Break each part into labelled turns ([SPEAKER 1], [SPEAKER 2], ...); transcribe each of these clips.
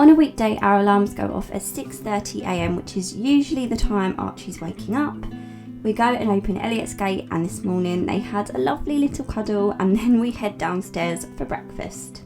[SPEAKER 1] On a weekday, our alarms go off at 6:30 a.m, which is usually the time Archie's waking up. We go and open Elliot's gate, and this morning they had a lovely little cuddle, and then we head downstairs for breakfast.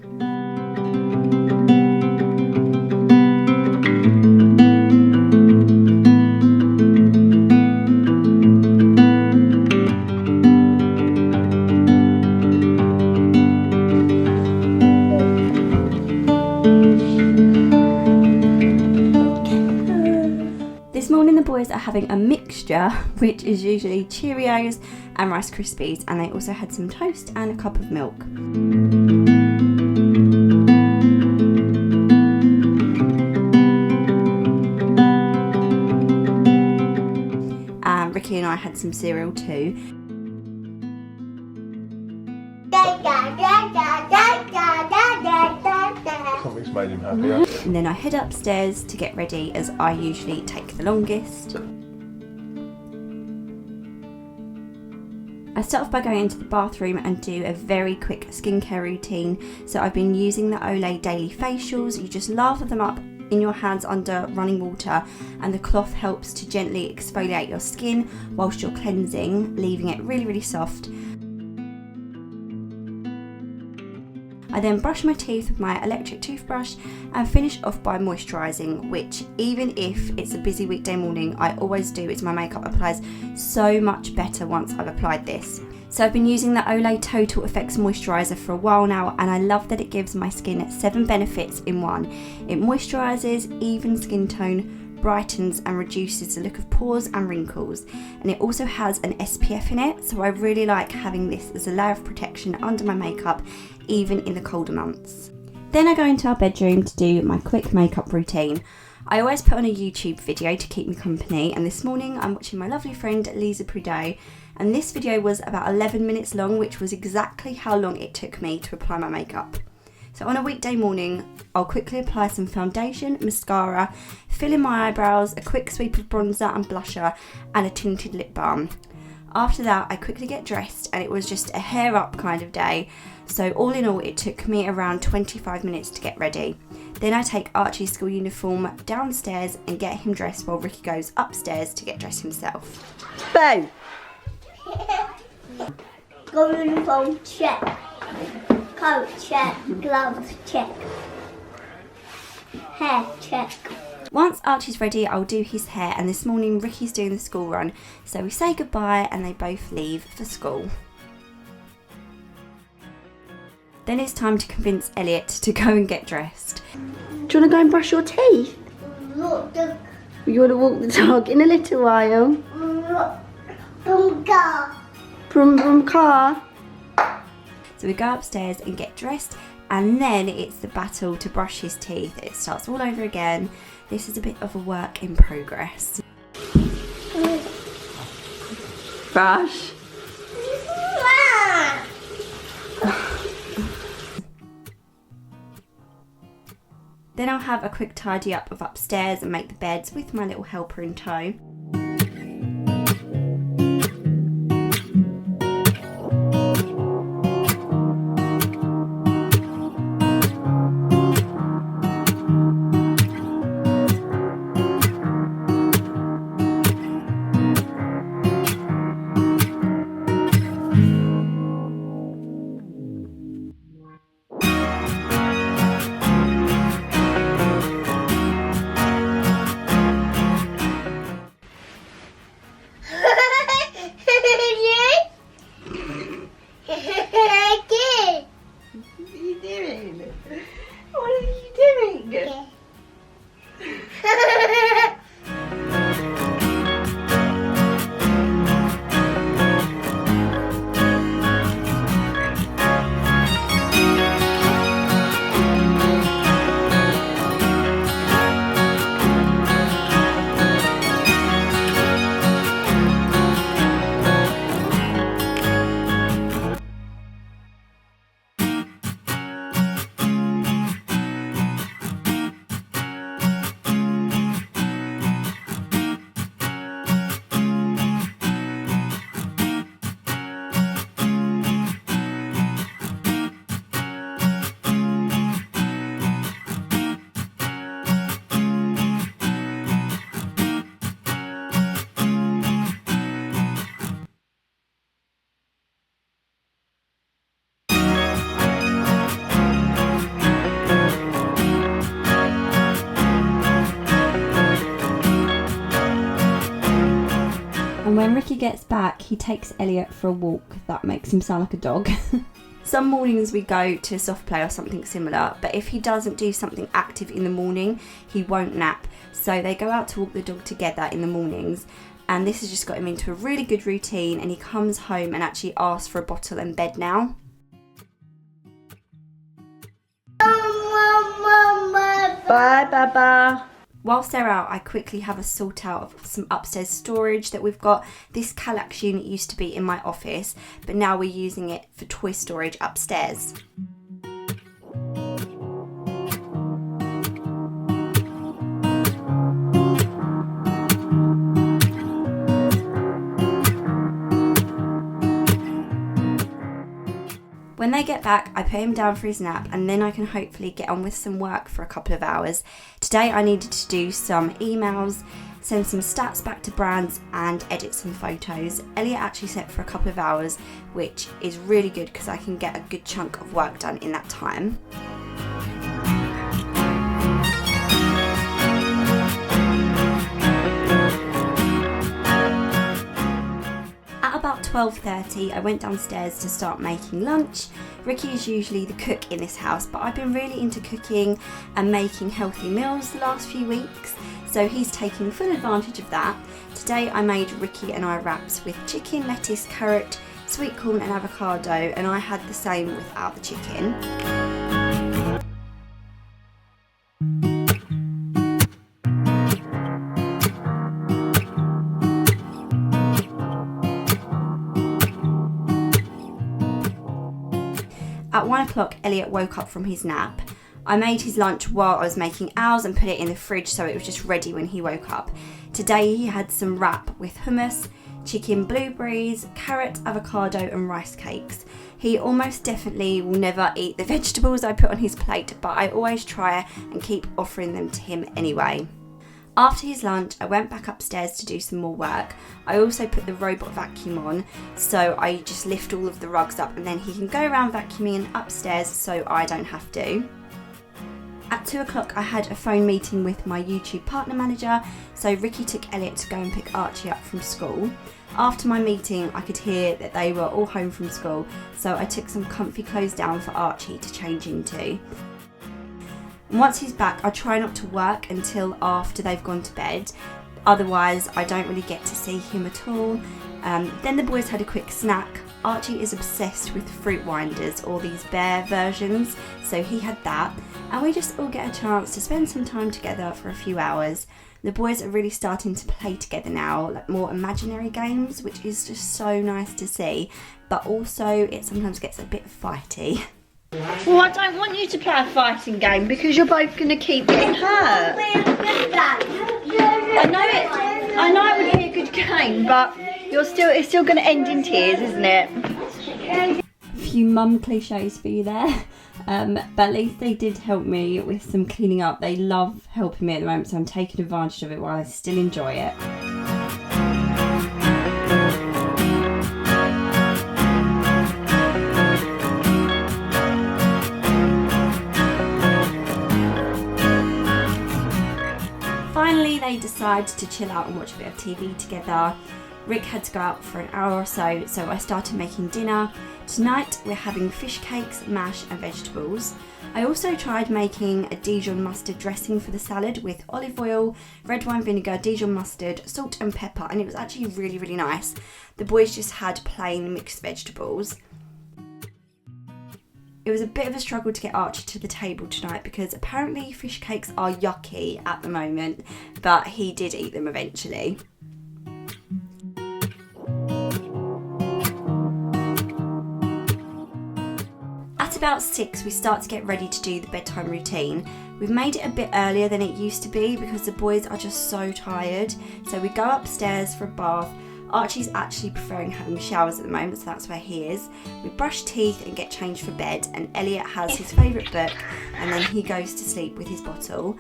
[SPEAKER 1] This morning the boys are having a mixture, which is usually Cheerios and Rice Krispies, and they also had some toast and a cup of milk. Ricky and I had some cereal too.
[SPEAKER 2] Something's made him happier.
[SPEAKER 1] And then I head upstairs to get ready, as I usually take the longest. I start off by going into the bathroom and do a very quick skincare routine. So I've been using the Olay daily facials. You just lather them up in your hands under running water, and the cloth helps to gently exfoliate your skin whilst you're cleansing, leaving it really soft. I then brush my teeth with my electric toothbrush and finish off by moisturising, which, even if it's a busy weekday morning, I always do, as my makeup applies so much better once I've applied this. So I've been using the Olay Total Effects Moisturizer for a while now, and I love that it gives my skin 7 benefits in one. It moisturises, evens skin tone, brightens and reduces the look of pores and wrinkles, and it also has an SPF in it, so I really like having this as a layer of protection under my makeup, even in the colder months. Then I go into our bedroom to do my quick makeup routine. I always put on a YouTube video to keep me company, and this morning I'm watching my lovely friend Lisa Prudhoe, and this video was about 11 minutes long, which was exactly how long it took me to apply my makeup. So on a weekday morning, I'll quickly apply some foundation, mascara, fill in my eyebrows, a quick sweep of bronzer and blusher, and a tinted lip balm. After that, I quickly get dressed, and it was just a hair up kind of day. So all in all, it took me around 25 minutes to get ready. Then I take Archie's school uniform downstairs and get him dressed while Ricky goes upstairs to get dressed himself.
[SPEAKER 3] Bo!
[SPEAKER 4] School uniform check. Coat check. Gloves check. Hair check.
[SPEAKER 1] Once Archie's ready, I'll do his hair, and this morning Ricky's doing the school run. So we say goodbye and they both leave for school. Then it's time to convince Elliot to go and get dressed.
[SPEAKER 3] Do you want to go and brush your teeth?
[SPEAKER 4] Look,
[SPEAKER 3] You want to walk the dog in a little while? Brum brum car.
[SPEAKER 1] So we go upstairs and get dressed, and then it's the battle to brush his teeth. It starts all over again. This is a bit of a work in progress.
[SPEAKER 3] Brush.
[SPEAKER 1] Then I'll have a quick tidy up of upstairs and make the beds with my little helper in tow. When Ricky gets back, he takes Elliot for a walk that makes him sound like a dog. Some mornings we go to soft play or something similar, but if he doesn't do something active in the morning, he won't nap. So they go out to walk the dog together in the mornings, and this has just got him into a really good routine, and he comes home and actually asks for a bottle and bed now.
[SPEAKER 3] Bye, Baba.
[SPEAKER 1] Whilst they're out, I quickly have a sort out of some upstairs storage that we've got. This Kallax unit used to be in my office, but now we're using it for toy storage upstairs. When they get back, I put him down for his nap, and then I can hopefully get on with some work for a couple of hours. Today I needed to do some emails, send some stats back to brands, and edit some photos. Elliot actually slept for a couple of hours, which is really good because I can get a good chunk of work done in that time. About 12:30 I went downstairs to start making lunch. Ricky is usually the cook in this house, but I've been really into cooking and making healthy meals the last few weeks, so he's taking full advantage of that. Today I made Ricky and I wraps with chicken, lettuce, carrot, sweet corn and avocado, and I had the same without the chicken. At 1 o'clock, Elliot woke up from his nap. I made his lunch while I was making ours and put it in the fridge so it was just ready when he woke up. Today he had some wrap with hummus, chicken, blueberries, carrot, avocado and rice cakes. He almost definitely will never eat the vegetables I put on his plate, but I always try and keep offering them to him anyway. After his lunch, I went back upstairs to do some more work. I also put the robot vacuum on, so I just lift all of the rugs up and then he can go around vacuuming upstairs so I don't have to. At 2 o'clock I had a phone meeting with my YouTube partner manager, so Ricky took Elliot to go and pick Archie up from school. After my meeting I could hear that they were all home from school, so I took some comfy clothes down for Archie to change into. And once he's back, I try not to work until after they've gone to bed. Otherwise, I don't really get to see him at all. Then the boys had a quick snack. Archie is obsessed with fruit winders, or these bear versions, so he had that. And we just all get a chance to spend some time together for a few hours. The boys are really starting to play together now, like more imaginary games, which is just so nice to see. But also, it sometimes gets a bit fighty.
[SPEAKER 3] Well, I don't want you to play a fighting game because you're both going to keep getting hurt. I know it would be a good game, but it's still going to end in tears, isn't it?
[SPEAKER 1] A few mum cliches for you there. But at least they did help me with some cleaning up. They love helping me at the moment, so I'm taking advantage of it while I still enjoy it. Finally, they decided to chill out and watch a bit of TV together. Rick had to go out for an hour or so I started making dinner. Tonight we're having fish cakes, mash and vegetables. I also tried making a Dijon mustard dressing for the salad with olive oil, red wine vinegar, Dijon mustard, salt and pepper, and it was actually really, really nice. The boys just had plain mixed vegetables. It was a bit of a struggle to get Archie to the table tonight because apparently fish cakes are yucky at the moment, but he did eat them eventually. At about 6 we start to get ready to do the bedtime routine. We've made it a bit earlier than it used to be because the boys are just so tired. So we go upstairs for a bath. Archie's actually preferring having showers at the moment, so that's where he is. We brush teeth and get changed for bed, and Elliot has his favourite book, and then he goes to sleep with his bottle.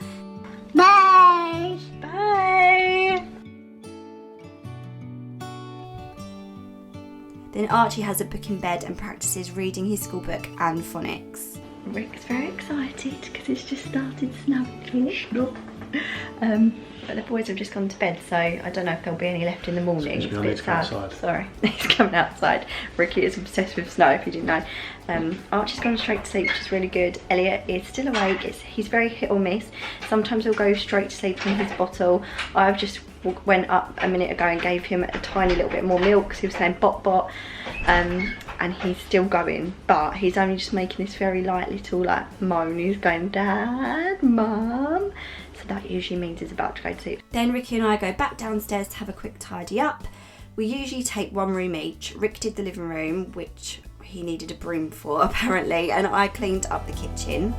[SPEAKER 4] Bye.
[SPEAKER 3] Bye.
[SPEAKER 1] Then Archie has a book in bed and practices reading his school book and phonics.
[SPEAKER 3] Rick's very excited because it's just started snowing.
[SPEAKER 1] But the boys have just gone to bed, so I don't know if there'll be any left in the morning. It's a bit sad.
[SPEAKER 2] Outside.
[SPEAKER 1] Sorry, he's coming outside. Ricky is obsessed with snow, if you didn't know. Archie's gone straight to sleep, which is really good. Elliot is still awake. He's very hit or miss. Sometimes he'll go straight to sleep in his bottle. I've just went up a minute ago and gave him a tiny little bit more milk because he was saying bot bot. And he's still going, but he's only just making this very light little like moan. He's going, Dad, Mum. So that usually means he's about to go to sleep. Then Ricky and I go back downstairs to have a quick tidy up. We usually take one room each. Rick did the living room, which he needed a broom for apparently, and I cleaned up the kitchen.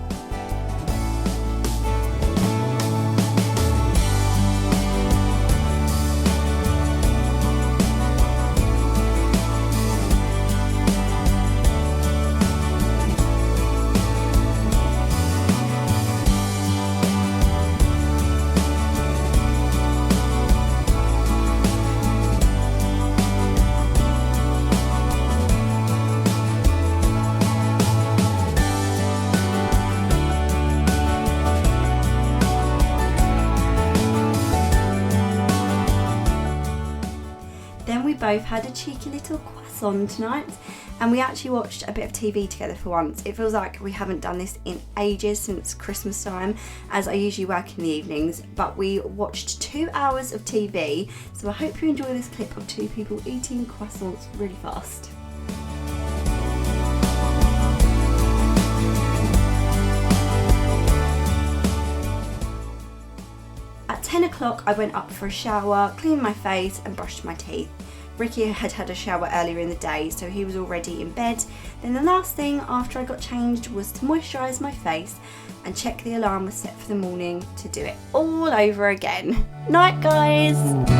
[SPEAKER 1] Then we both had a cheeky little croissant tonight, and we actually watched a bit of TV together for once. It feels like we haven't done this in ages, since Christmas time, as I usually work in the evenings, but we watched 2 hours of TV, so I hope you enjoy this clip of two people eating croissants really fast. At 10 o'clock I went up for a shower, cleaned my face and brushed my teeth. Ricky had had a shower earlier in the day, so he was already in bed. Then the last thing after I got changed was to moisturise my face and check the alarm was set for the morning to do it all over again. Night, guys!